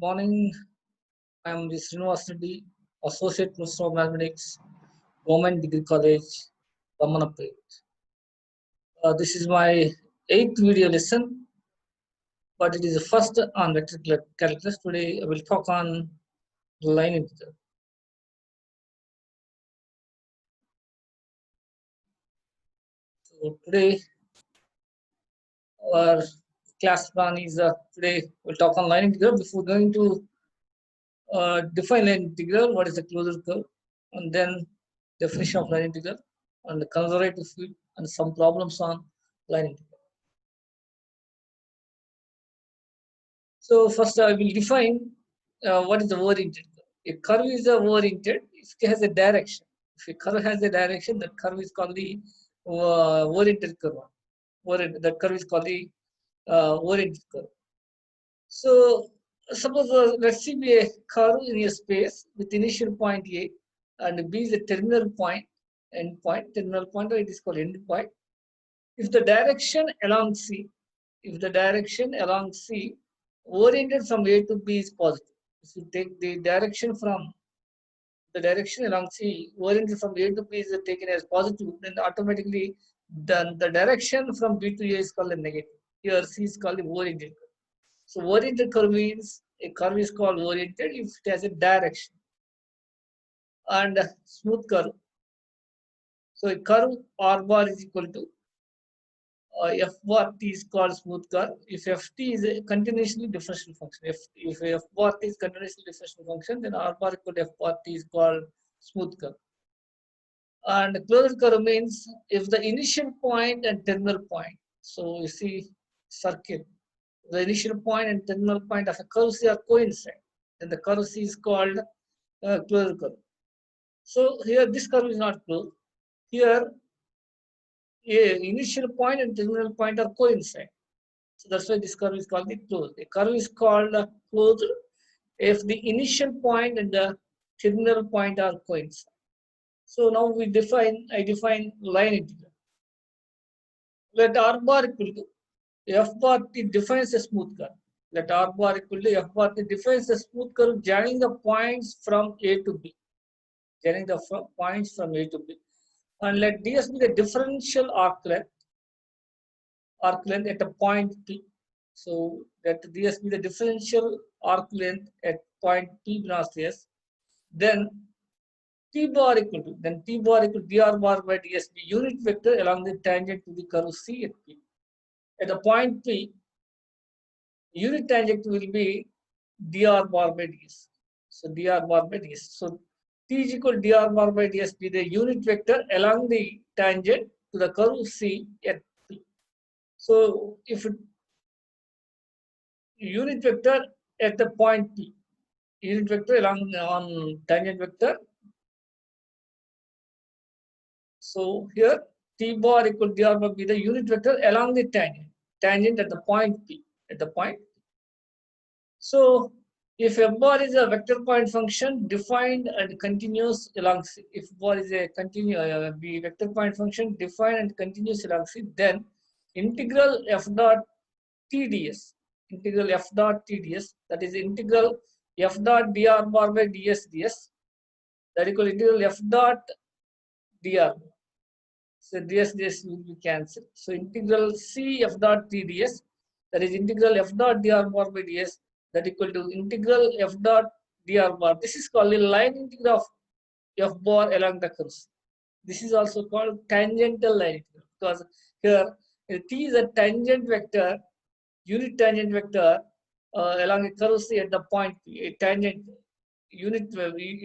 Morning. I am the Srinivas Reddy, Associate Professor of Mathematics, Government Degree College, Ramanapet. This is my 8th video lesson, but it is the first on vector calculus. Today I will talk on line integral. So today our class plan is today we'll talk on line integral. Before going to define line integral, what is the closure curve, and then definition of line integral, and the conservative field, and some problems on line integral. So first I will define what is the oriented curve. A curve is a oriented if it has a direction. If a curve has a direction, that curve is called the oriented curve. That curve is called the oriented curve. So suppose let's see a curve in a space with initial point A and B is a terminal point, end point, terminal point, or it is called end point. If the direction along C oriented from A to B is positive. If you take the direction along C oriented from A to B is taken as positive, then automatically the direction from B to A is called a negative. Here C is called the oriented curve. So oriented curve means a curve is called oriented if it has a direction. And smooth curve. So a curve R bar is equal to f bar t is called smooth curve if ft is a continuously differential function. If f bar t is continuously differential function, then r bar equal to f bar t is called smooth curve. And closure curve means if the initial point and terminal point. So you see circle, the initial point and terminal point of a curve C are coincide, then the curve C is called closure curve. So here this curve is not closed. Here initial point and terminal point are coincide. So that's why this curve is called the closed. The curve is called closed if the initial point and the terminal point are coincide. So now I define line integral. Let r bar equal to f bar t defines a smooth curve. Let r bar equal to f bar t defines a smooth curve joining the points from A to B. Joining the points from A to B. And let ds be the differential arc length at a point P. So let ds be the differential arc length at point P belongs to S. Then t bar equal to dr bar by ds be unit vector along the tangent to the curve C at P. At the point P, unit tangent will be dr bar by ds. So dr bar by ds. So t is equal to dr bar by ds be the unit vector along the tangent to the curve C at P. So if unit vector at the point P, unit vector along on tangent vector. So here t bar equal to dr bar be the unit vector along the tangent at the point P. So if f bar is a vector point function defined and continuous along C, if bar is a vector point function defined and continuous along C, then integral f dot TDS, that is integral f dot dr bar by ds, that equal integral f dot dr. So ds will be cancelled. So integral c f dot TDS, that is integral f dot dr bar by ds, that equal to integral f dot dr bar. This is called the line integral of f bar along the curve. This is also called tangential line integral because here t is a tangent vector, unit tangent vector along a curve C at the point P. It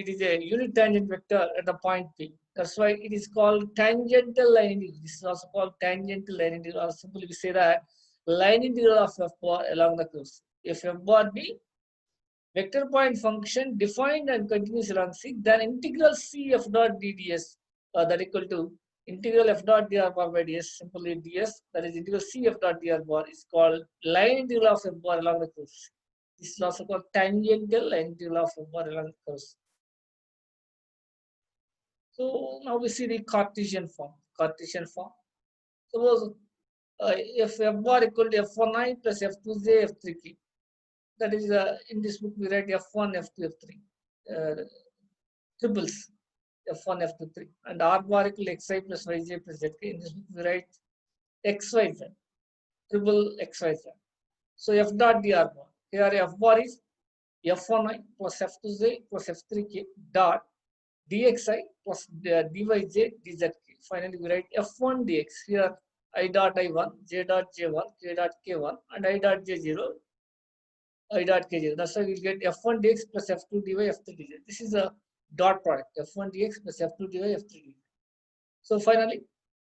is a unit tangent vector at the point P. That's why it is called tangential line integral. This is also called tangential line integral, or simply we say that line integral of f bar along the curve C. If f bar be vector point function defined and continuous along C, then integral C f dot dds that equal to integral f dot dr bar by ds, simply ds, that is integral C f dot dr bar is called line integral of f bar along the curve C. This is also called tangential line integral of f bar along the curve C. So now we see the Cartesian form. Suppose if f bar equal to f1i plus f2j f3k, that is in this book we write F1, F2, F3 triples F1, F2, 3 and R bar equal xi plus yj plus zk. In this book we write xyz triple xyz. So f dot dr bar, here f bar is f1i plus f2j plus f3k dot dxi plus dyj dzk. Finally we write f1 dx, here I dot i1, j dot j1, k dot k1 and I dot j0, I dot k0. That's why we'll get f1 dx plus f2 dy, f3 dz. This is a dot product, f1 dx plus f2 dy, f3 dz. So finally,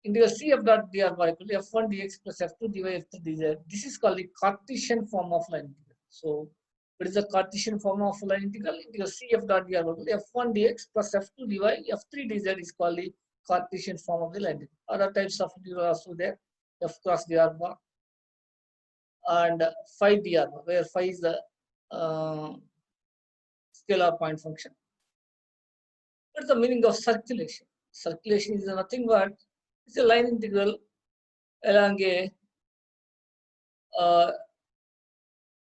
integral c f dot dr bar equal to f1 dx plus f2 dy, f3 dz. This is called the Cartesian form of line integral. So what is the Cartesian form of line integral? Integral c f dot dr bar equal to f1 dx plus f2 dy, f3 dz is called the Cartesian form of the line integral. Other types of integral are also there, f cross dr bar and phi dr bar, where phi is the scalar point function. What's the meaning of circulation? Circulation is nothing but it's a line integral along a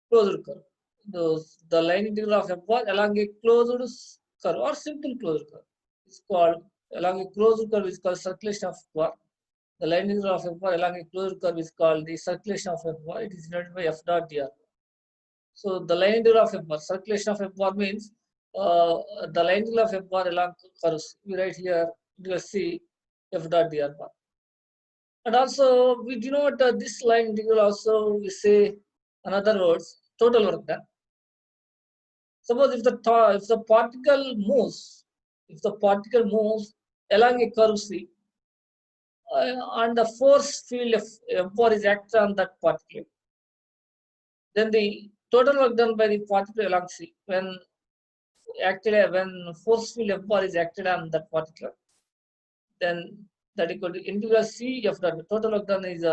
closed curve. The line integral of f bar along a closed curve or simple closed curve is called, along a closed curve is called circulation of f bar. The line integral of f bar along a closed curve is called the circulation of f bar. It is denoted by f dot dr. So the line integral of f bar, circulation of f bar means the line integral of f bar along curves. We write here integral c f dot dr bar. And also we denote this line integral also we say another words total work done. Suppose if the particle moves, along a curve C and the force field of f bar is acted on that particle, then the total work done by the particle along C when force field f bar is acted on that particle, then that equal to integral c f dot. Total work done is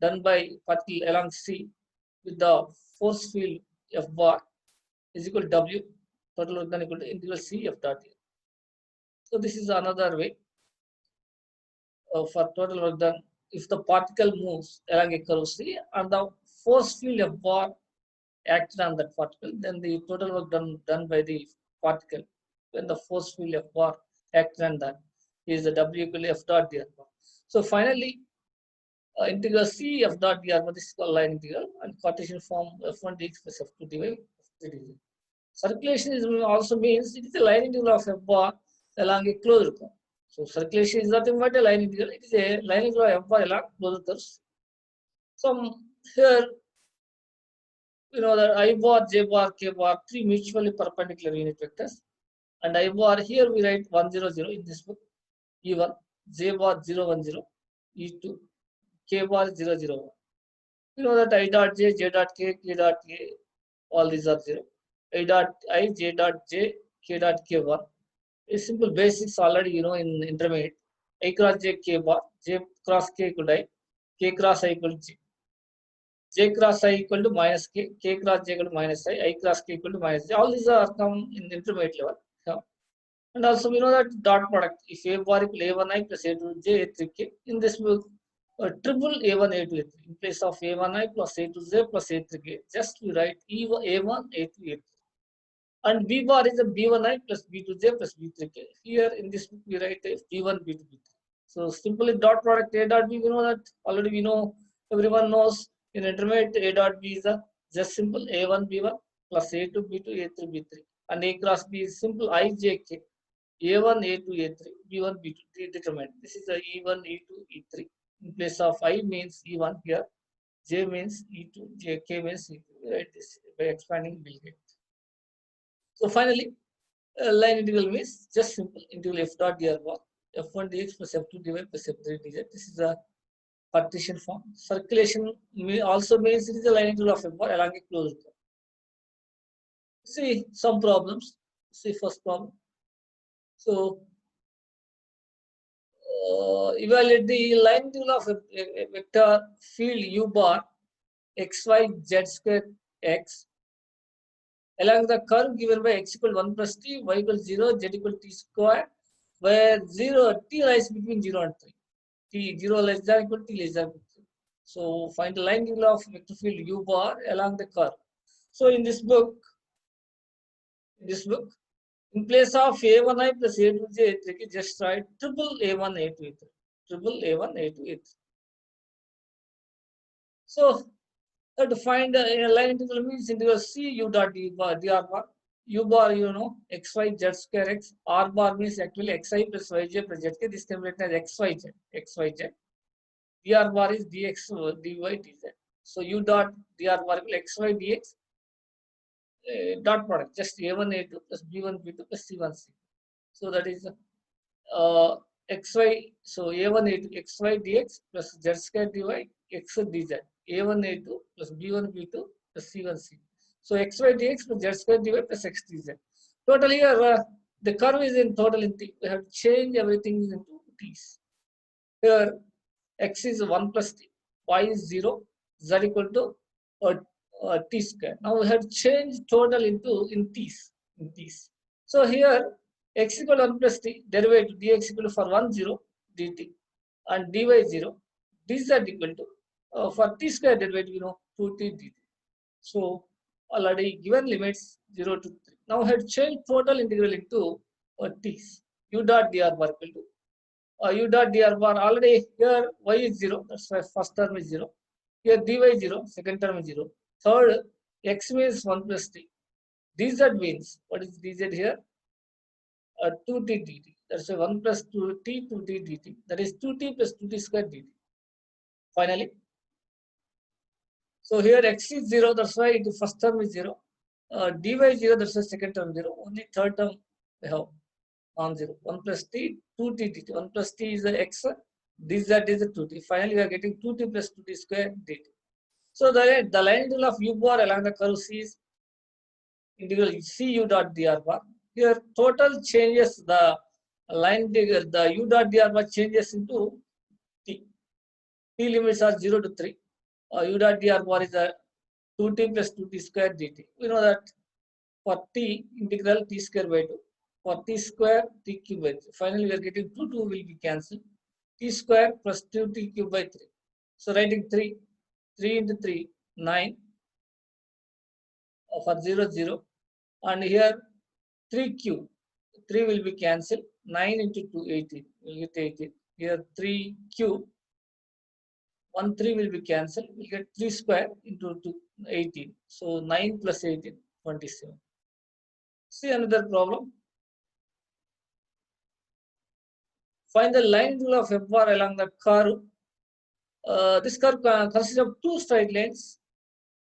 done by particle along C with the force field f bar is equal to w. Total work done equal to integral c f dot. So this is another way for total work done. If the particle moves along a curve C and the force field f bar acted on that particle, then the total work done by the particle when the force field f bar acted on that is the w equal to f dot dr bar. So finally, integral c f dot dr bar, this is called line integral, and Cartesian form f1 dx plus f2 dy, f3 dz. Circulation is also means it is a line integral of f bar along a closed curve. So circulation is nothing but a line integral. It is a line integral of f bar along closed curves. So here you know that I bar, j bar, k bar, three mutually perpendicular unit vectors, and I bar here we write 1 0 0 in this book. E1, j bar 0 1 0, E2, k bar 0 0 1. You know that I dot j, j dot k, k dot k, all these are 0. I dot I, j dot j, k dot k bar. A simple basics already you know in intermediate. I cross j, k bar, j cross k equal to I, k cross I equal to j. J cross I equal to minus k, k cross j equal to minus I cross k equal to minus j. All these are come in intermediate level. Yeah. And also we know that dot product, if a bar equal a1i plus a2j a3k, in this book triple a1 a2 a3 in place of a1i plus a2j plus a3k, just we write a1 a2 a3. And b bar is a b1i plus b2j plus b3k. Here in this book we write b1 b2 b3. So simply dot product a dot b, we know that already we know, everyone knows in intermediate a dot b is a just simple a1 b1 plus a2 b2 a3 b3, and a cross b is simple I j k, a1 a2 a3 b1 b2 determined. This is a e1 e2 e3. In place of I means e1 here, j means e2, j k means e3. Write this by expanding we'll get. So finally, line integral means just simple integral f dot dr bar f1 dx plus f2 dy plus f3 dz. This is a Cartesian form. Circulation also means it is a line integral of f bar along a closed curve. See some problems. See first problem. So evaluate the line integral of a vector field u bar x y z square x along the curve given by x equal 1 plus t, y equal 0, z equal t square, where 0 t lies between 0 and 3. T 0 less than equal t less than 3. So find the line integral of vector field u bar along the curve. So in this book, in place of A1I plus A2J A3, just write triple A1 A2 A3. Triple A1 A2 A3. So to find a line integral means integral C U dot D bar dr bar. U bar, you know, xy z square x. R bar means actually xi plus yj plus zk. This can be written as xyz. Dr bar is dx dy dz. So u dot dr bar will xy dx dot product, just a1 a2 plus b1 b2 plus c1 c. So that is xy. So a1 a2 xy dx plus z square dy x dz. a1 a2 plus b1 b2 plus c1 c. So xy dx plus z square dy plus x dz. Total here the curve is in total in t. We have to change everything into t's. Here x is 1 plus t, y is 0, z equal to t square. Now we have to change total into in t's. So here x equal to 1 plus t, derivative dx equal to for 1 0 dt and dy 0, dz equal to for t square derivative, you know, 2t dt. So already given limits 0 to 3. Now we have to change total integral into t's. U dot dr bar equal to u dot dr bar, already here y is 0, that's why first term is 0. Here dy 0, second term is 0. Third, x means 1 plus t. Dz means, what is dz here? 2t dt. That's why 1 plus 2t 2t dt. That is 2t plus 2t square dt. Finally, so here x is 0, that's why the first term is 0. Dy 0, that's why second term 0. Only third term we have non-zero. 1 plus t, 2t dt. 1 plus t is the x, dz is the 2t. Finally, we are getting 2t plus 2t square dt. So the line integral of u bar along the curve C is integral c u dot dr bar. Here total changes the line integral, the u dot dr bar changes into t. T limits are 0 to 3. U dot dr bar is a 2t plus 2t square dt. We know that for t integral t square by 2. For t square t cube by 3. Finally, we are getting 2 will be cancelled. T square plus 2t cube by 3. So writing 3 into 3 9 for 0 0, and here 3 cube, 3 will be cancelled. 9 into 2 18, we'll get 18. Here 3 cube, 1 3 will be cancelled. We'll get 3 square into 2 18. So 9 plus 18 27. See another problem. Find the line integral of f bar along the curve. This curve consists of two straight lines.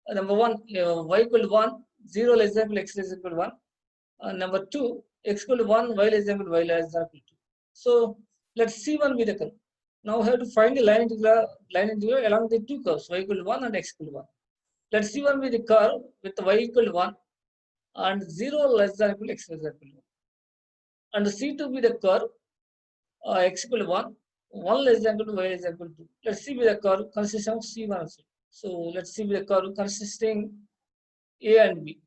Number one, y equal to 1, 0 less than equal x less than equal to 1. Number two, x equal to 1, y less than equal to y less than equal to 2. So let C1 be the curve. Now we have to find the line integral along the two curves, y equal to 1 and x equal to 1. Let C1 be the curve with y equal to 1 and 0 less than equal to x less than equal to 1. And C2 be the curve x equal to 1, 1 less than equal to y less than equal to 2. Let's see with the curve consisting of C1 and C2. So let's see with the curve consisting A and B.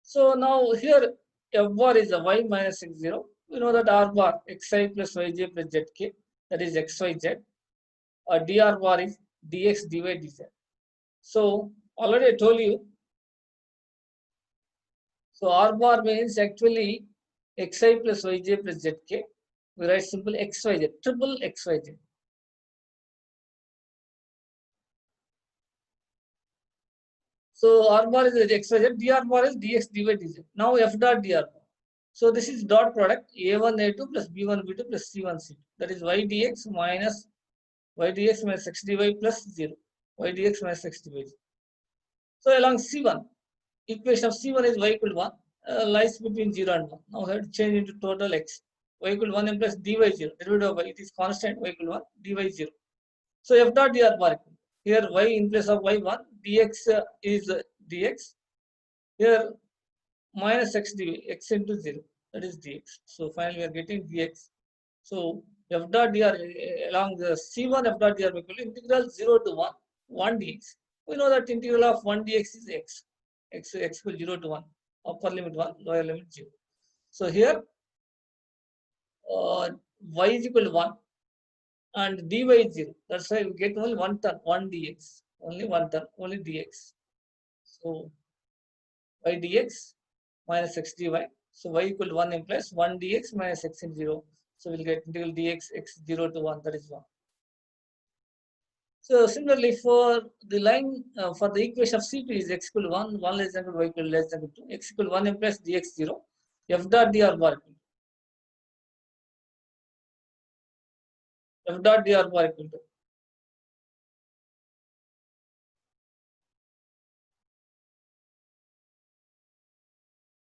So now here f bar is a y minus x0. We know that r bar xi plus yj plus zk, that is xyz. Dr bar is dx dy dz. So already I told you. So r bar means actually xi plus yj plus zk. We write simple xyz, triple xyz. So r bar is xyz, dr bar is dx dy dz. Now f dot dr bar. So this is dot product a1 a2 plus b1 b2 plus c1 c2. That is y dx minus x dy plus 0. Y dx minus x dy. So along c1, equation of c1 is y equal to 1, lies between 0 and 1. Now we have to change into total x. Y equal to 1 and plus dy 0. Derivative of y, it is constant, y equal to 1, dy 0. So f dot dr bar. Here y in place of y1, dx is dx. Here minus x dy, x into 0. That is dx. So finally we are getting dx. So f dot dr along the c1 f dot dr equal to integral 0 to 1, 1 dx. We know that integral of 1 dx is x. X equal 0 to 1. Upper limit 1, lower limit 0. So here y is equal to 1 and dy is 0. That's why we get only one term, 1 dx. Only one term, only dx. So y dx minus x dy. So y equal to 1 implies 1 dx minus x in 0. So we'll get integral dx x 0 to 1, that is 1. So similarly for the line, for the equation of C2 is x equal to 1, 1 less than equal to y equal to less than equal to 2. X equal to 1 implies dx 0. F dot dr bar equal to F dot dr bar equal to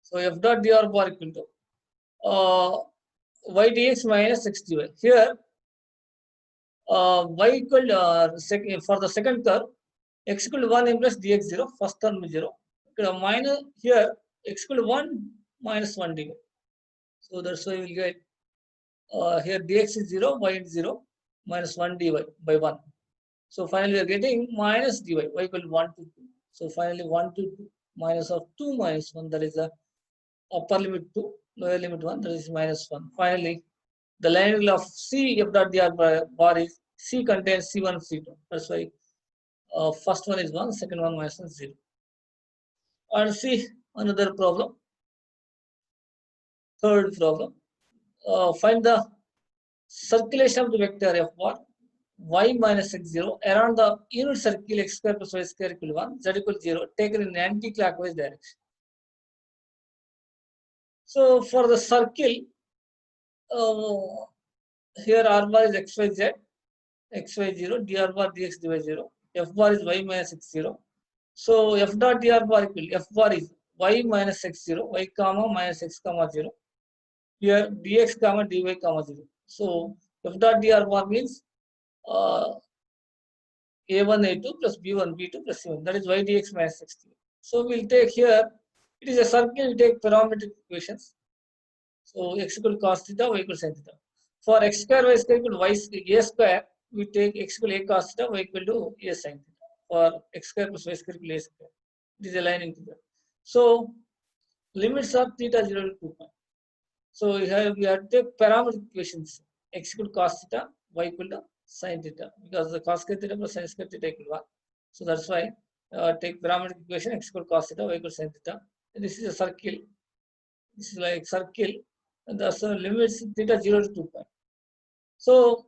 so F dot dr bar equal to y dx minus x dy. Here y equal for the second term x equal to 1 implies dx 0, first term is 0. Minus here x equal to 1 minus 1 dy. So that's why we'll get here dx is 0, y is 0, minus 1 dy by 1. So finally we are getting minus dy, y equal to 1 to 2. So finally 1 to 2 minus of 2 minus 1, that is the upper limit 2, lower limit 1, that is minus 1. Finally, the line integral of C f dot dr bar is C contains C1, C2. That's why first one is 1, second one minus 1 0. And see another problem. Third problem. Find the circulation of the vector f bar y minus x 0 around the unit circle x square plus y square equal to 1, z equal to 0 taken in anti-clockwise direction. So for the circle, here r bar is xyz, xy0, dr bar dx dy 0, f bar is y minus x 0. So f dot dr bar equal f bar is y minus x 0, y comma minus x comma 0. Here dx comma dy comma 0. So f dot dr bar means a1 a2 plus b1 b2 plus c1, that is y dx minus x 0. So we'll take here, it is a circle, we take parametric equations. So x equal to cos theta, y equal to sin theta. For x square, y square equal to a square, we take x equal to a cos theta, y equal to a sin theta. For x square plus y square equal to a square. It is aligning to that. So limits of theta 0 to 2 pi. So we have to take parametric equations. X equal to cos theta, y equal to sin theta. Because the cos square theta plus sin square theta equal to 1. So that's why take parametric equation x equal to cos theta, y equal to sin theta. And this is a circle. This is like circle. And thus limits theta 0 to 2 pi. So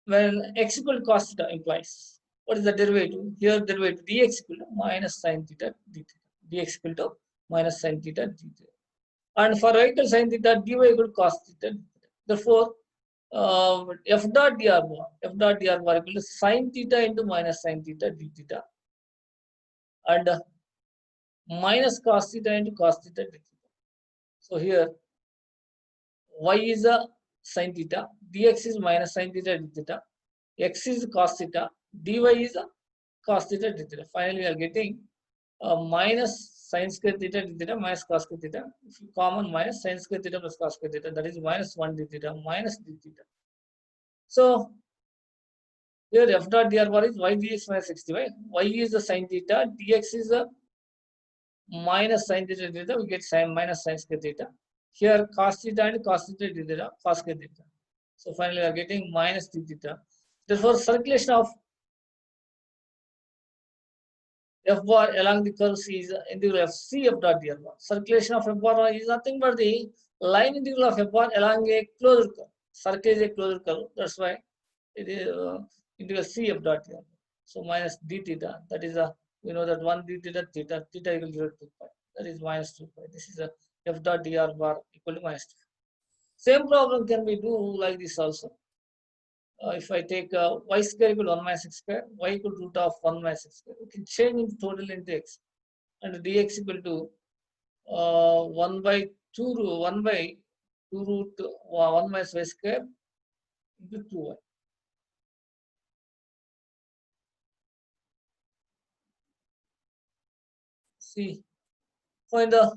when x equal to cos theta implies, what is the derivative? Here derivative dx equal to minus sin theta d theta. Dx equal to minus sin theta d theta. And for y equal to sin theta, dy equal to cos theta d theta. Therefore, f dot dr bar equal to sin theta into minus sin theta d theta. And minus cos theta into cos theta d theta. So here y is a sin theta, dx is minus sin theta d theta, x is cos theta, dy is a cos theta d theta. Finally, we are getting minus sin square theta d theta minus cos square theta. If you common minus sin square theta plus cos square theta, that is minus 1 d theta minus d theta. So here f dot dr bar is y dx minus x dy. Y is the sin theta, dx is a minus sin theta d theta. We get sin minus sin square theta. Here cos theta and cos theta d theta, cos square theta. So finally, we are getting minus d theta. Therefore, circulation of f bar along the curve C is integral of C f dot dr bar. Circulation of f bar is nothing but the line integral of f bar along a closed curve. Circle is a closed curve. That's why it is integral C f dot dr. So minus d theta. That is a, we know that 1 d theta theta theta equal to 0 to 2 pi. That is minus 2 pi. This is a f dot dr bar equal to minus 2. Same problem can be do like this also. If I take y square equal to 1 minus x square, y equal to root of 1 minus x square, we can change into total into x, and dx equal to 1 by 2 1 by 2 root 1 minus y square into 2y. See, find the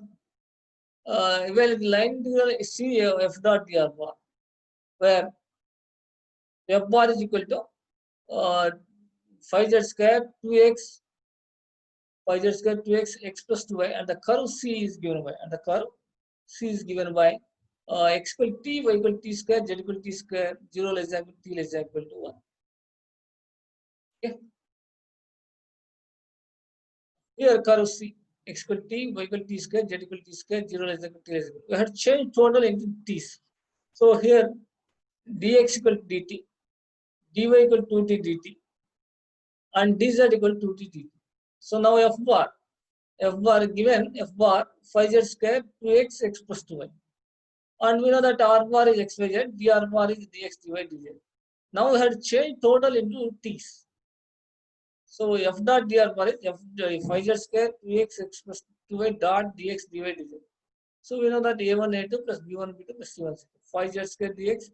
evaluate line integral C f dot dr bar, where f bar is equal to 5z square 2x 5z square 2x x plus 2y, and the curve C is given by, x equal to t, y equal to t square, z equal to t square, 0 less than t less than equal to 1. Okay. Here curve C, x equal t, y equal t square, z equal t square, 0 less than equal to t less than equal. We had changed total into t's. So here dx equal to dt, dy equal to 2t dt, and dz equal to 2t dt. So now f bar given f bar 5z square 2x x plus 2y. And we know that r bar is x y z, dr bar is dx dy dz. Now we had changed total into t's. So f dot dr bar is f 5z square 2x x plus 2y dot dx dy dz. So we know that a1 a2 plus b1 b2 plus c1 c2. 5z square dx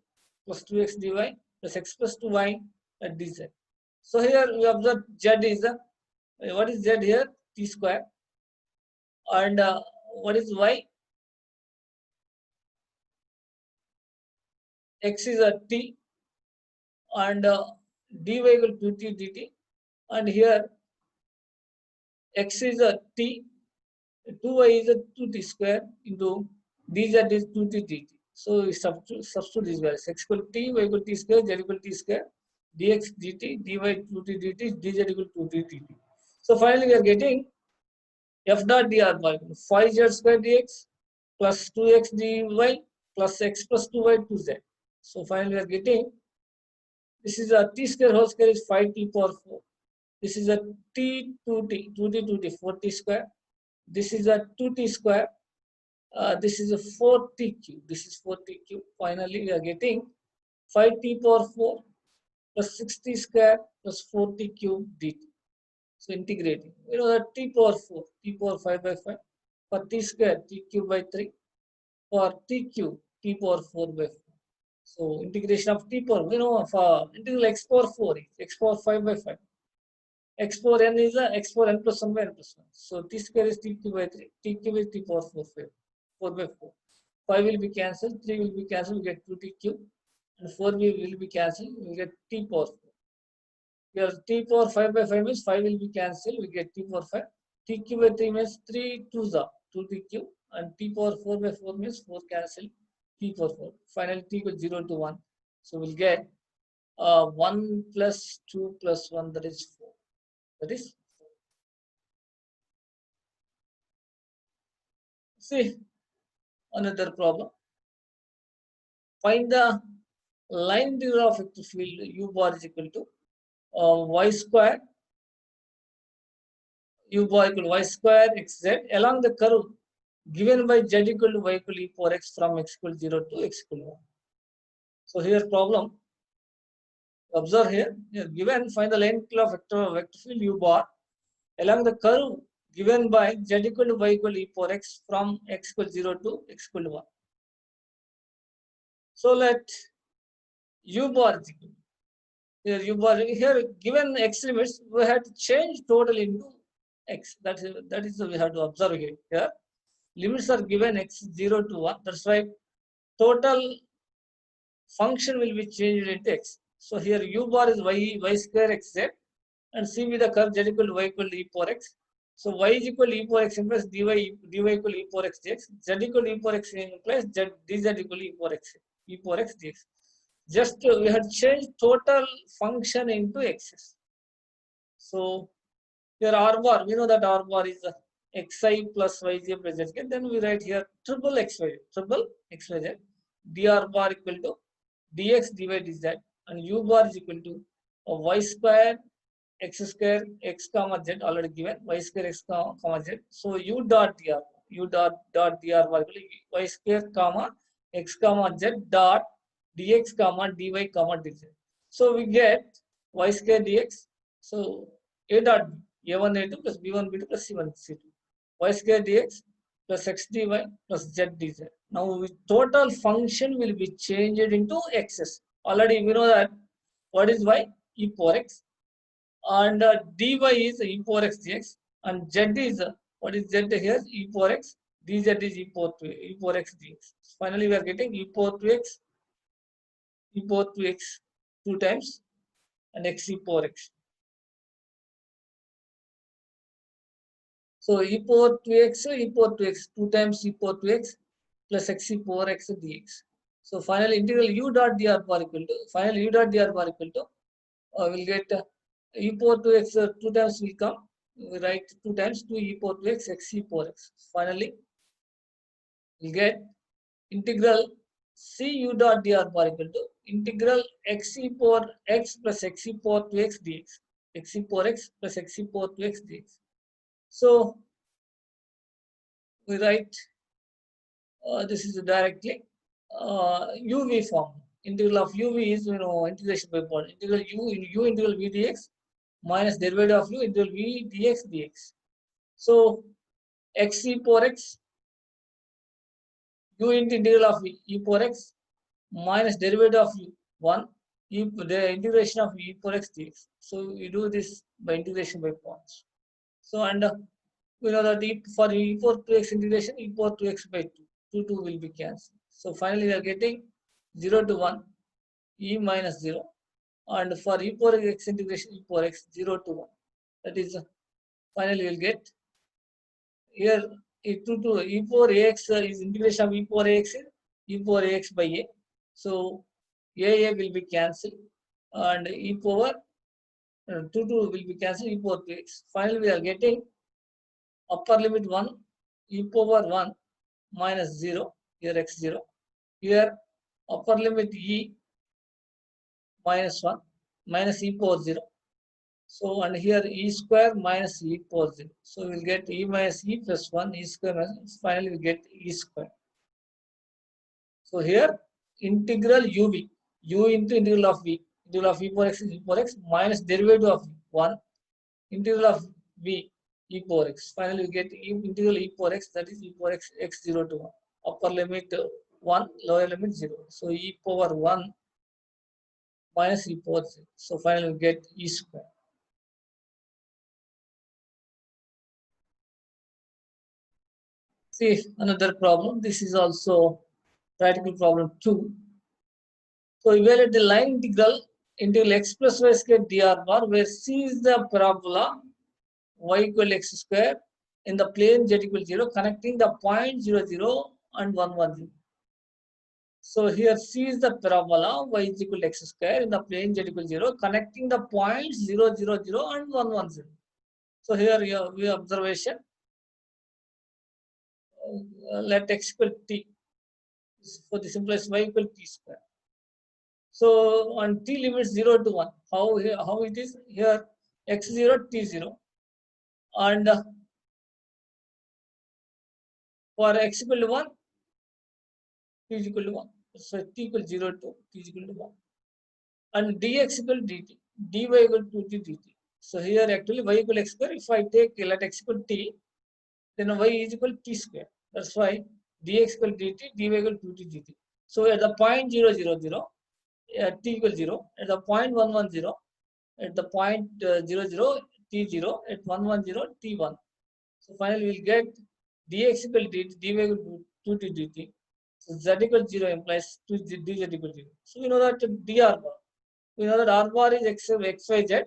plus 2x dy plus x plus 2y dz. So here we observe z is the what is z here? T square. And what is y? X is a t, and dy equal to t dt, and here x is a t, 2y is a 2t square into dz is 2t dt. So we substitute these values. X equal to t, y equal to t square, z equal to t square, dx dt, dy 2t dt, dz equal to 2t dt. So finally we are getting f dot dr by 5z square dx plus 2x dy plus x plus 2y 2z. So finally we are getting, this is a t square whole square is 5t power 4. This is a t 2t, 2t 2t, 4t square. This is a 2t square. This is a 4t cube. This is 4t cube. Finally, we are getting 5t power 4 plus 6t square plus 4t cube dt. So integrating. You know that t power 4, t power 5 by 5. For t square, t cube by 3. For t cube, t power 4 by 4. So integration of t power, we know of integral x power 4 is x power 5 by 5. X power n is x power n plus 1 by n plus 1. So t square is t cube by 3. T cube is t power 4, 4 by 4. 5 will be cancelled, 3 will be cancelled, we get 2t cube. And 4 will be cancelled, we get t power 4. Here t power 5 by 5 means 5 will be cancelled, we get t power 5. T cube by 3 means 3 2s are 2t cube. And t power 4 by 4 means 4 cancelled, t power 4. Finally t equals 0 to 1. So we'll get 1 plus 2 plus 1, that is 4. That is, see another problem. Find the line integral of vector field u bar is equal to y square, u bar equal to y square xz along the curve given by z equal to y equal to e power x from x equal to 0 to x equal to 1. So here problem, observe here, given find the line integral of vector field u bar along the curve given by z equal to y equal to e power x from x equal to 0 to x equal to 1. So let u bar is equal to, here u bar, here given x limits, we have to change total into x. That is we have to observe here. Limits are given x 0 to 1. That's why total function will be changed into x. So here u bar is y square xz, and see with the curve z equal to y equal to e power x. So y is equal to e power x implies dy equal to e power x dx. Z equal to e power x implies dz equal to e power x dx. Just we had changed total function into x's. So here r bar, we know that r bar is xi plus yj plus zk. Then we write here triple xyz, dr bar equal to dx dy dz, and u bar is equal to y square x square x comma z already given, y square x comma z. So u dot dr bar equal to y square comma x comma z dot dx comma dy comma dz. So we get y square dx. So a dot a1 a2 plus b1 b2 plus c1 c2. Y square dx plus x dy plus z dz. Now total function will be changed into x's. Already we know that what is y, e power x, and dy is e power x dx, and z is what is z here, e power x, dz is e power x dx. Finally we are getting e power to x 2 times and x e power x. So e power to x 2 times e power to x plus x e power x dx. So finally integral u dot dr bar equal to, we'll get e power to x 2 times will come, we write 2 times 2 e power 2x x e power x. Finally, we'll get integral c u dot dr bar equal to integral x e power x plus x e power 2x dx. X e power x plus x e power 2x dx. So we write this is directly uv form. Integral of uv is integration by part. Integral u integral v dx minus derivative of u integral v dx dx. So x e power x u into integral of e power x minus derivative of u 1 the integration of e power x dx. So we do this by integration by parts. So and we know that for e power 2x integration e power 2x by 2 2 will be cancelled. So finally we are getting 0 to 1 e minus 0, and for e power x integration e power x 0 to 1. That is finally we'll get here e2 to e power ax is integration of e power ax is e power ax by a. So a will be cancelled and e power 2 2 will be cancelled, e power 2x. Finally we are getting upper limit 1 e power 1 minus 0 here x0, here upper limit e minus 1 minus e power 0. So and here e square minus e power 0. So we'll get e minus e plus 1 e square minus, finally we get e square. So here integral uv, u into integral of v, integral of e power x is e power x minus derivative of 1 integral of v e power x. Finally we get integral e power x, that is e power x x0 to 1. Upper limit 1, lower limit 0. So e power 1 minus e power 0. So finally we get e square. See another problem. This is also practical problem 2. So evaluate the line integral x plus y square dr bar, where c is the parabola y equal x square in the plane z equal 0, connecting the point 0 0 and 1 1 0. So here c is the parabola y is equal to x square in the plane z equal 0, connecting the points 0 0 0 and 1 1 0. So here we have observation. Let x equal t, for the simplest y equal t square. So on t limits 0 to 1, how it is here x0 t0, and for x equal to 1 t is equal to 1. So t equal 0 to t is equal to 1, and dx equal to dt, dy equal to 2t dt. So here actually y equal x square. If I take let x equal t, then y is equal to t square. That's why dx equal dt, dy equal to 2t dt. So at the point 0 0 0, t equal 0, at the point 1 1 0, at the point 0 0 t 0, at 1 1 0 t 1. So finally we'll get dx equal dt, dy equal to 2t dt. So z equal 0 implies dz equal 0. So we know that dr bar. We know that r bar is x y z,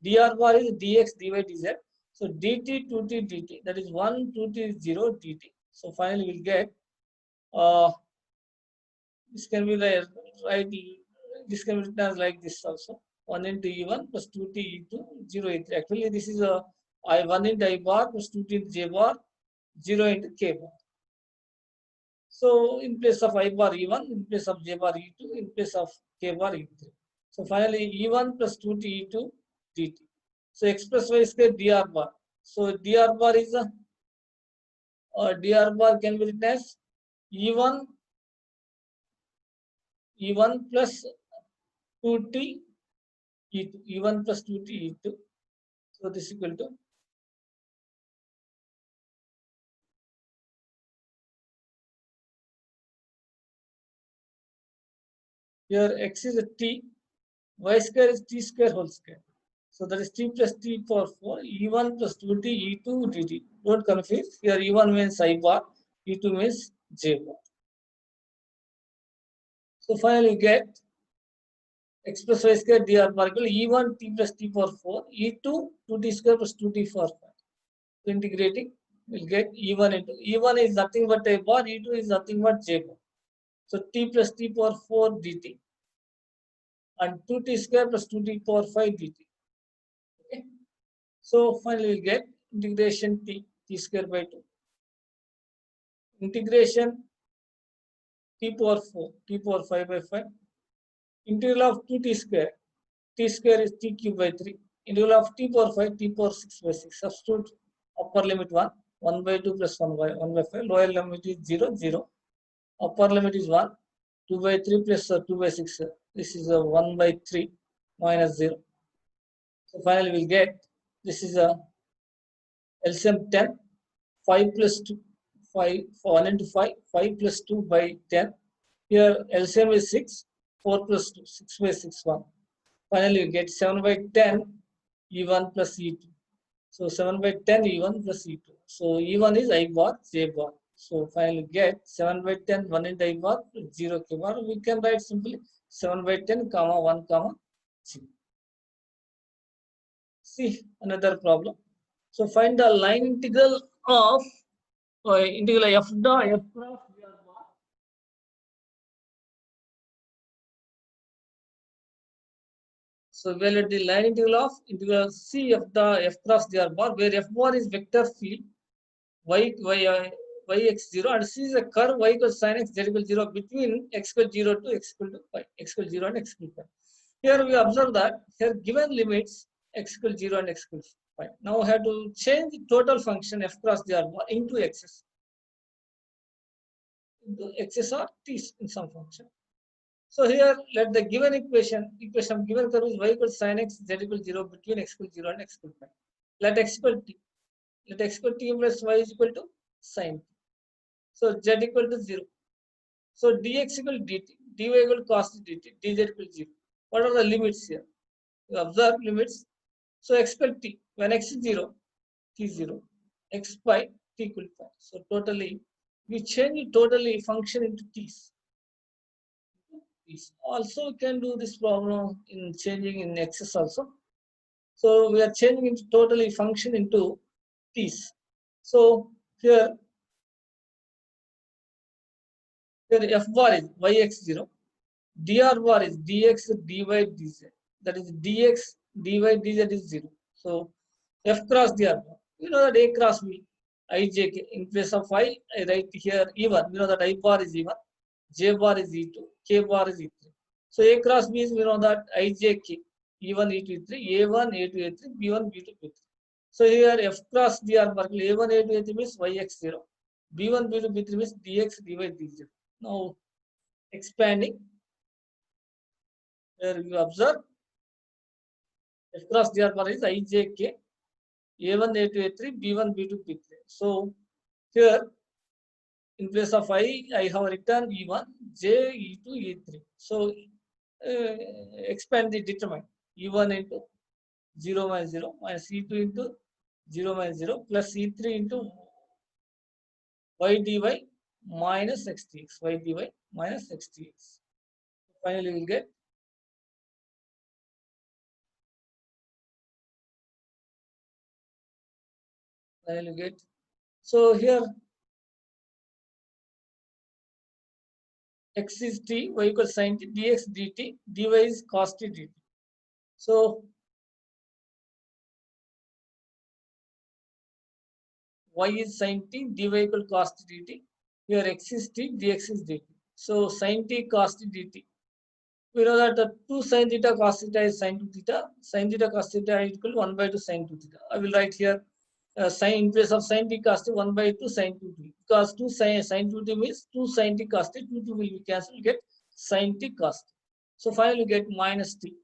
dr bar is dx dy dz. So dt 2t dt, that is 1 2t 0 dt. So finally we'll get this can be right. This can be written as like this also: 1 into e1 plus 2t e2 0 e3. Actually this is a I1 into I bar plus 2t into j bar 0 into k bar. So in place of I bar e1, in place of j bar e2, in place of k bar e3. So finally e1 plus 2t e2 dt. So x plus y square dr bar. So dr bar is a dr bar can be written as e1 plus 2t e2, e1 plus 2t e2. So this is equal to here x is a t, y square is t square whole square. So that is t plus t power 4, e1 plus 2t e2 dt. Don't confuse. Here e1 means I bar, e2 means j bar. So finally you get x plus y square dr bar equal e1 t plus t power 4, e2 2t square plus 2t power 5. So integrating, we'll get e1 into e1 is nothing but a bar, e2 is nothing but j bar. So t plus t power 4 dt and 2t square plus 2t power 5 dt. Okay. So finally we get integration t square by 2. Integration t power 4, t power 5 by 5. Integral of 2t square. T square is t cube by 3. Integral of t power 5, t power 6 by 6. Substitute upper limit 1, 1 by 2 plus 1 by 5. Lower limit is 0, 0. Upper limit is 1, 2 by 3 plus 2 by 6. This is a 1 by 3 minus 0. So finally we'll get, this is a LCM 10, 5 plus 2, 5, 1 into 5, 5 plus 2 by 10. Here LCM is 6, 4 plus 2, 6 by 6, 1. Finally, you get 7 by 10 E1 plus E2. So 7 by 10 E1 plus E2. So E1 is I bar, J bar. So finally get 7 by 10, 1 into I bar, 0 K bar. We can write simply 7 by 10, comma 1, comma 0. See another problem. So find the line integral of integral f dot f cross VR bar. So evaluate the line integral of integral C f the f cross dr bar, where f bar is vector field y x0 and C is a curve y equals sin x z equals 0 between x equals 0 to x equal to pi, x equals 0 and x equal to pi. Here we observe that here given limits x equals 0 and x equals pi. Now we have to change the total function f cross dr bar into x's. Into x's or t's in some function. So here let the given equation of given curve is y equals sin x z equals 0 between x equals 0 and x equals pi. Let x equal t. Let x equal t plus y is equal to sin t. So z equal to 0. So dx equal dt, dy equal cos dt, dz equal 0. What are the limits here? You observe limits. So x equal t. When x is 0, t is 0. X pi, t equal pi. So totally, we change totally function into t's. Also, we can do this problem in changing in x's also. So we are changing into totally function into t's. So here f bar is yx0, dr bar is dx dy dz. That is dx dy dz is 0. So f cross dr bar. You know that a cross b, ijk. In place of I write here e1. You know that I bar is e1, j bar is e2, k bar is e3. So a cross b is, we know that ijk, e1, e2, e3, a1, a2, a3, b1, b2, b3. So here f cross dr bar a1, a2, a3 means yx0, b1, b2, b3 means dx dy dz. Now expanding, here you observe f cross dr bar is ijk, a1, a2, a3, b1, b2, b3. So here in place of I have written e1, j, e2, e3. So expand the determinant. e1 into 0 minus 0 minus e2 into 0 minus 0 plus e3 into y dy minus x dx, y dy minus x dx. Finally, we'll get so here x is t, y equals sin t, dx dt, dy is cos t dt. So y is sin t, dy equal cos t dt. Here x is t, dx is dt. So sin t cos t dt. We know that the 2 sin theta cos theta is sin 2 theta. Sin theta cos theta is equal to 1 by 2 sin 2 theta. I will write here sin in place of sin t cos t 1 by 2 sin 2 t. Because 2 sin 2 t means 2 sin t cos t, 2 will be cancelled, get sin t cos t. So finally get minus t.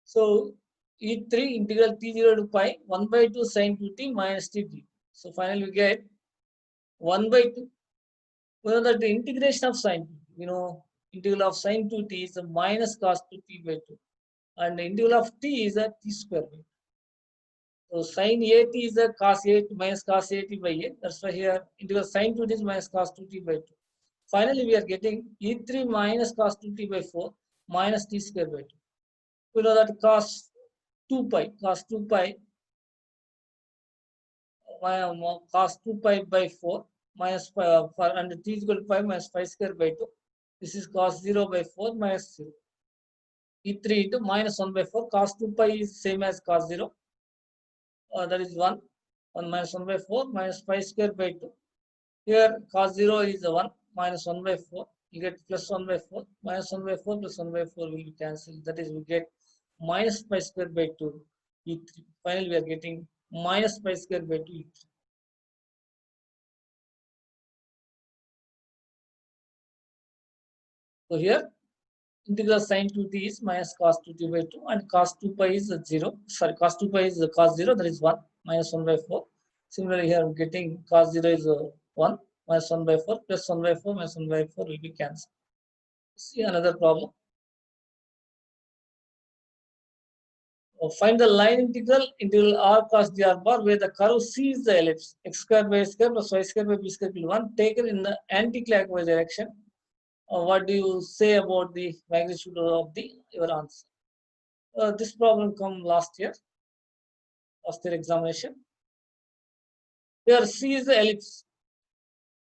So E3 integral t0 to pi 1 by 2 sin 2t minus t. So finally we get 1 by 2. We know that the integration of sin 2, integral of sin 2t is a minus cos 2t by 2. And the integral of t is a t square by 2. So sin at is a cos 8 minus cos 8 by a. That's why here integral sin 2t is minus cos 2t by 2. Finally, we are getting E3 minus cos 2t by 4 minus t square by 2. We know that cos 2 pi cos 2 pi by 4 minus for under t is equal to 5 minus 5 square by 2. This is cos 0 by 4 minus 0. E3 into minus 1 by 4. Cos 2 pi is same as cos 0. That is 1. 1 minus 1 by 4 minus pi square by 2. Here cos 0 is 1 minus 1 by 4. You get plus 1 by 4. Minus 1 by 4 plus 1 by 4 will be cancelled. That is, we get minus pi square by 2 E3. Finally, we are getting minus pi square by 2 E3. So here, integral sin 2t is minus cos 2t by 2, and cos 2 pi is 0. Sorry, cos 2 pi is cos 0, that is 1 minus 1 by 4. Similarly, here I'm getting cos 0 is 1 minus 1 by 4 plus 1 by 4 minus 1 by 4 will be cancelled. See another problem. Find the line integral r cos dr bar where the curve C is the ellipse x square by x square plus y square by b square equal 1 taken in the anti-clockwise direction. What do you say about the magnitude of your answer? This problem come last year examination. Here C is the ellipse.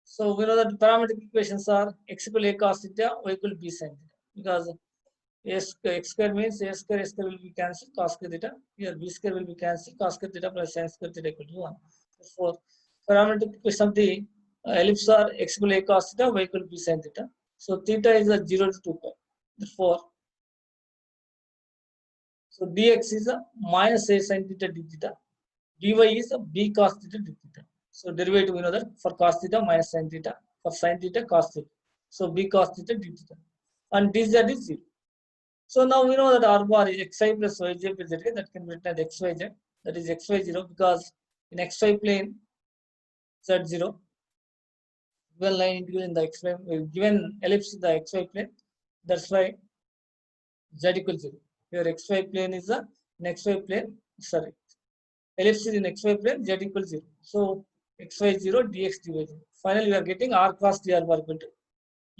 So we know that the parametric equations are x equal a cos theta, y equal b sin theta. Because x square means a square will be cancelled, cos square theta. Here b square will be cancelled, cos square theta plus sin square theta equal to 1. Therefore, parametric equation of the ellipse are x equal a cos theta, y equal b sin theta. So theta is a 0 to 2 pi. Therefore, so dx is a minus a sin theta d theta. Dy is a b cos theta d theta. So derivative we know that for cos theta minus sin theta, for sin theta cos theta. So b cos theta d theta. And dz is 0. So now we know that r bar is xi plus yj plus zk, that can be written as xyz. That is xy0 because in xy plane z0, given line integral in the xy, given ellipse in the xy plane, that's why z equals 0. Here xy plane is the xy plane, sorry, ellipse is in xy plane, z equals 0. So xy0 dx dy 0. Finally, we are getting r cross dr bar equal to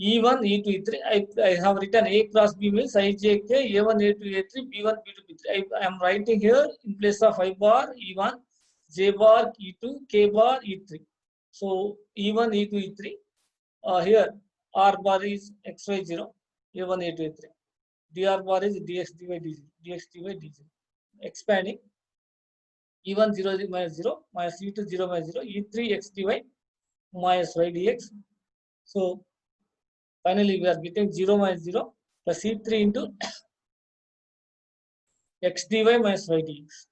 E1, E2, E3. I have written A cross B means IJK, A1, A2, A3, B1, B2, B3. I am writing here in place of I bar, E1, J bar, E2, K bar, E3. So E1, E2, E3. Here R bar is XY0, A1, A2, A3. DR bar is dx dy d0, dx dy d0. Expanding E1 0 minus 0 minus E2 0 minus 0, E3 x dy minus y dx. So finally, we are getting 0 minus 0 plus E3 into x dy minus y dx.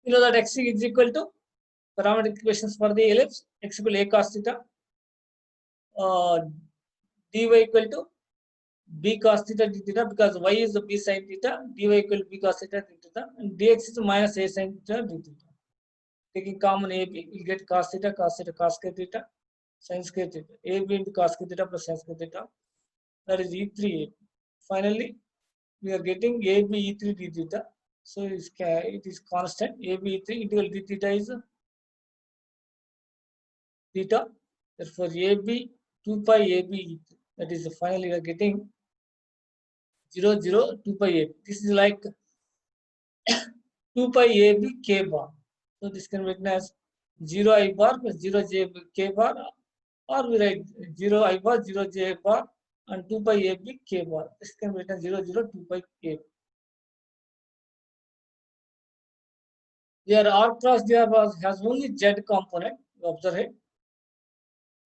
You know that x is equal to parametric equations for the ellipse, x equal a cos theta, dy equal to b cos theta d theta because y is the b sin theta, dy equal to b cos theta d theta, and dx is minus a sin theta d theta. Taking common a, b, we'll get cos theta, cos square theta, sin square theta. A b into cos square theta plus sin square theta. That is E3A. Finally, we are getting AB E3 d theta. So it is constant. AB E3 integral d theta is theta. Therefore, AB 2 pi AB E3. That is finally we are getting 0, 0, 2 pi AB. This is like 2 pi AB K bar. So this can be written as 0 I bar plus 0 J K bar, or we write 0 I bar, 0 J bar, and 2 pi AB K bar. This can be written 0, 0, 2 pi AB. Here R cross dr has only Z component. Observe it.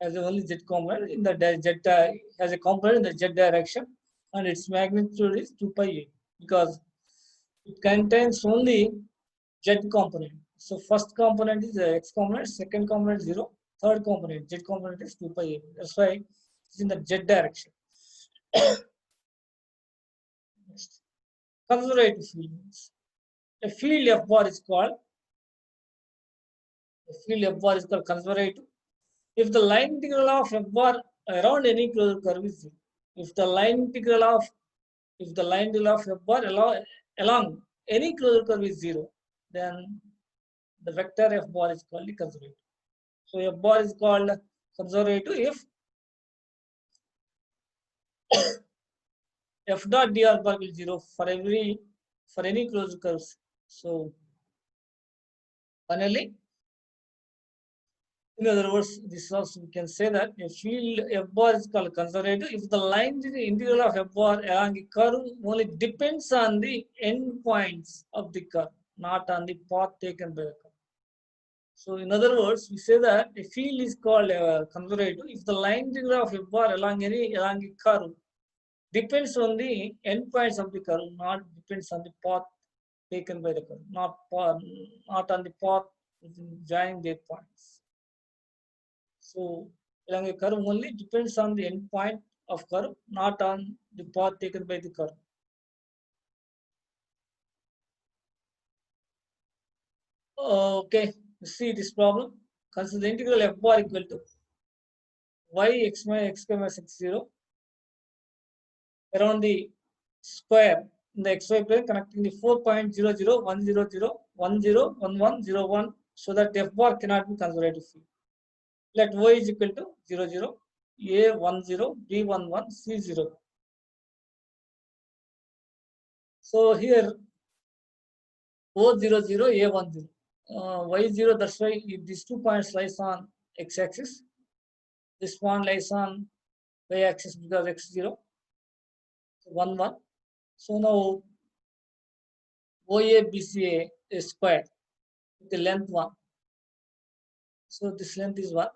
Has only Z component in the Z has a component in the Z direction, and its magnitude is 2 pi A because it contains only Z component. So first component is the X component, second component 0, third component Z component is 2 pi A. That's why it's in the Z direction. Next. Conservative field means a field F bar is called conservative if the line integral of F bar around any closed curve is 0. If the line integral of F bar along any closed curve is 0, then the vector F bar is called conservative. So F bar is called conservative if F dot dr bar is 0 for any closed curves. So finally, In other words, this also we can say that a field F bar is called conservative if the line in the integral of F bar along a curve only depends on the endpoints of the curve, not on the path taken by the curve. So in other words, we say that a field is called conservative if the line integral of F bar along a curve depends on the endpoints of the curve, not depends on the path taken by the curve, not on the path joining their points. So along a curve only depends on the endpoint of curve, not on the path taken by the curve. Okay, see this problem. Consider the integral F bar equal to y x minus x 0 around the square in the xy plane connecting the 4.00100101 so that F bar cannot be conservative field. Let y is equal to 0, 0, a 10, b 11, c 0. So here O 0, 0, a 10. Y 0, that's why if these 2 points lies on x-axis, this point lies on y-axis because x 0, 1, 1. So now OA BCA is squared with the length 1. So this length is 1.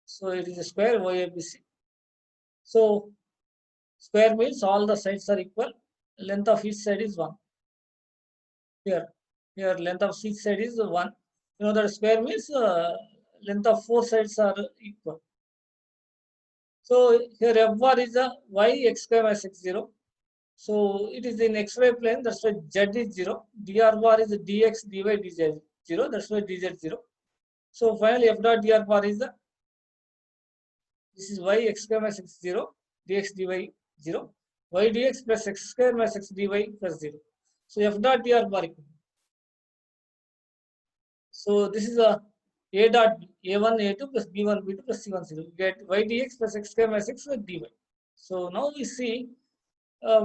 So it is a square OA BC. So square means all the sides are equal. Length of each side is 1. Here length of each side is 1. You know that square means length of 4 sides are equal. So here F bar is a y x square minus x 0. So it is in xy plane, that's why z is 0. Dr bar is dx dy dz 0, that's why dz 0. So finally F dot dr bar is this is y x square minus x 0, dx dy 0, y dx plus x square minus x dy plus 0. So F dot dr bar equal. So this is a dot a1 a2 plus b1 b2 plus c1 c2. We get y dx plus x square minus x dy. So now we see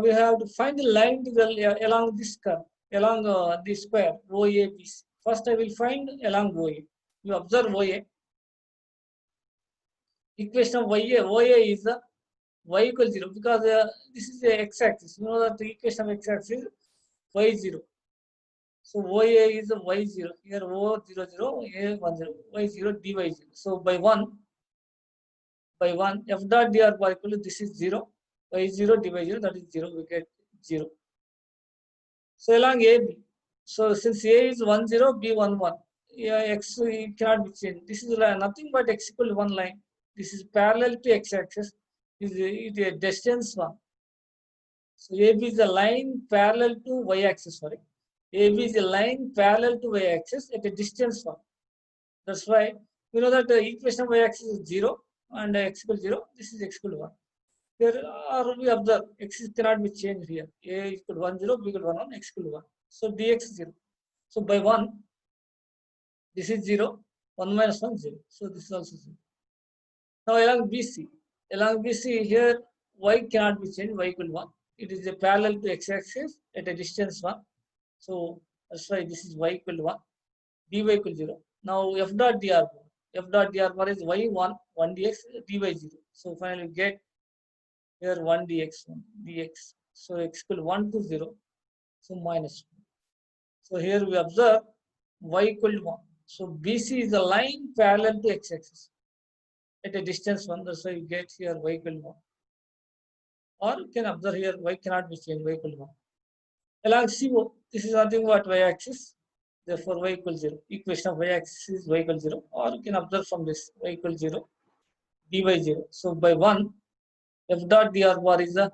we have to find the line integral along this curve, along the square OABC. First, I will find along OA. You observe OA. Equation of OA is y equals 0 because this is the x-axis. You know that the equation of x-axis is y0. So OA is y0. Here O 0 0 A 1 0 y0 dy 0. So by 1 f dot dr bar equal to this is 0 y0 dy 0, that is 0. We get 0. So along AB, so since A is 1 0, B 1 1, yeah, x cannot be changed. This is nothing but x equal to 1 line. This is parallel to x-axis. Is a distance 1. So AB is a line parallel to y-axis. Sorry, AB is a line parallel to y-axis at a distance 1. That's why you know that the equation of y-axis is 0 and x equal to 0. This is x equal to 1. Here or we observe x cannot be changed here. A equal to 1 0, b equal to 1 1, x equal to 1. So dx is 0. So by 1, this is 0, 1 minus 1 0. So this is also 0. Now along BC here y cannot be changed, y equal to 1. It is a parallel to x-axis at a distance 1. So that's why this is y equal to 1, dy equal to 0. Now f dot dr bar is y1 1 dx dy 0. So finally get here 1 dx 1 dx. So x equal to 1 to 0. So minus 1. So here we observe y equal to 1. So BC is a line parallel to x-axis at a distance 1. That's why you get here y equal to 1. Or you can observe here y cannot be changed, y equal to 1. Along CO, this is nothing but y-axis. Therefore y equal to 0. Equation of y-axis is y equal to 0. Or you can observe from this y equal to 0, dy 0. So by 1, f dot dr bar is a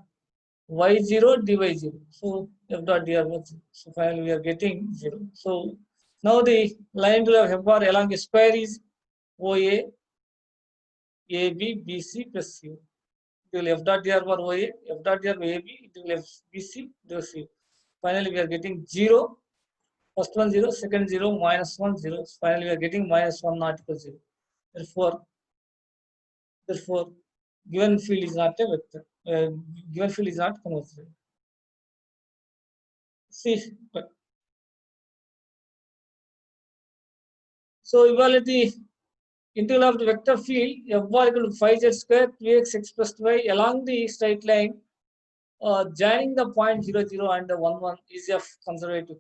y0 dy 0. So f dot dr bar 0. So finally we are getting 0. So now the line to f bar along a square is OA, AB, BC plus C. F dot dr bar OA, f dot dr AB, f BC, C. Finally we are getting 0. First one 0, second 0, minus 1 0. Finally we are getting minus 1 not equal to 0. Therefore, given field is not a vector. Given field is not convertible. See, so evaluate the Integral of the vector field f bar equal to 5z square 3x x plus 2y along the straight line joining the point 0, 0 and 1, 1 is f conservative.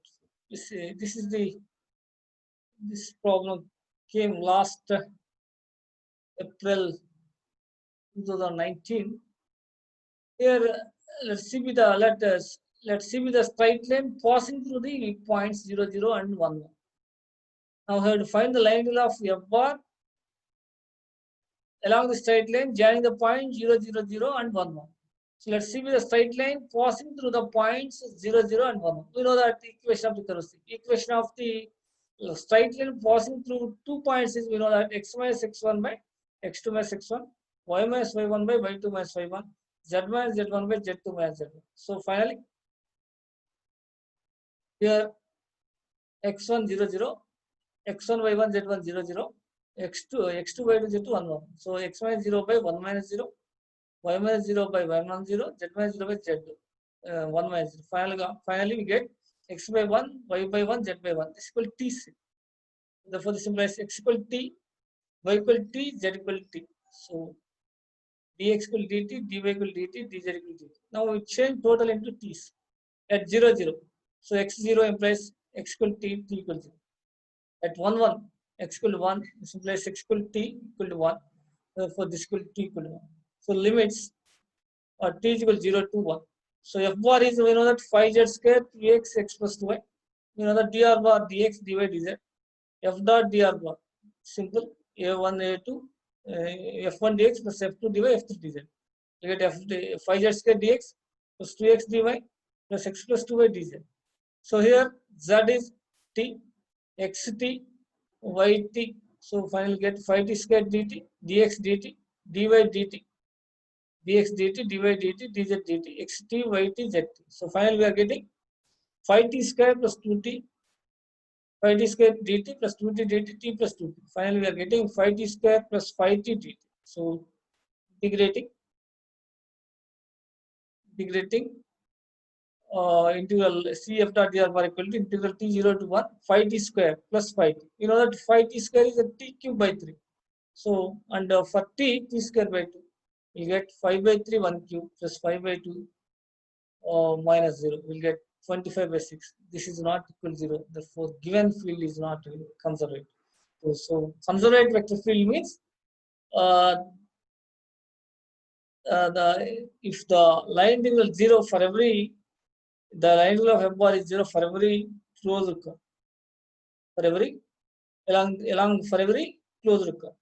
This problem came last April 2019. Here, let's see with the straight line passing through the points 0, 0 and 1, 1. Now we have to find the line integral of f bar along the straight line joining the point 0, 0, 0 and 1, 1. So let's see with the straight line passing through the points 0, 0 and 1, 1. We know that the equation of the curve. Equation of the straight line passing through 2 points is, we know that x minus x1 by x2 minus x1, y minus y1 by y2 minus y1, z minus z1 by z2 minus z1. So finally, here x1 0, 0, x1 y1 z1 0, 0, x2 y2 z2 1, 1. So x minus 0 by 1 minus 0, y minus 0 by y minus 0, z minus 0 by z 1 minus 0. Finally we get x by 1, y by 1, z by 1. This is equal to t. Therefore, this implies x equal to t, y equal to t, z equal to t. So dx equal to dt, dy equal to dt, dz equal to dt. Now we change total into t's at 0, 0. So x0 implies x equal to t, t equal to 0. At 1, 1, x equal to 1, this implies x equal to t equal to 1. Therefore, this equal to t equal to 1. So limits t is equal to 0 to 1. So f bar is, we know that 5z square 3x x plus 2y. We know that dr bar dx dy dz. F dot dr bar, simple, a1 a2 f1 dx plus f2 dy f3 dz. You get 5z square dx plus 2x dy plus x plus 2y dz. So here z is t, xt, yt. So finally get 5t square dt, dx dt, dy dt, dx dt, dy dt, dz dt, xt, yt, zt. So finally we are getting 5t square plus 2t, 5t square dt plus 2t dt, t plus 2t. Finally we are getting 5t square plus 5t dt. So integrating integral cf dot dr bar equal to integral t0 to 1 5t square plus 5t. You know that 5t square is a t cube by 3. So and for t square by 2, we get 5 by 3 1 cube plus 5 by 2 minus 0. We'll get 25 by 6. This is not equal to 0. Therefore, given field is not conservative. So conservative vector field means if the line integral 0 for every, the line integral of f bar is 0 for every closed curve, for every closed curve.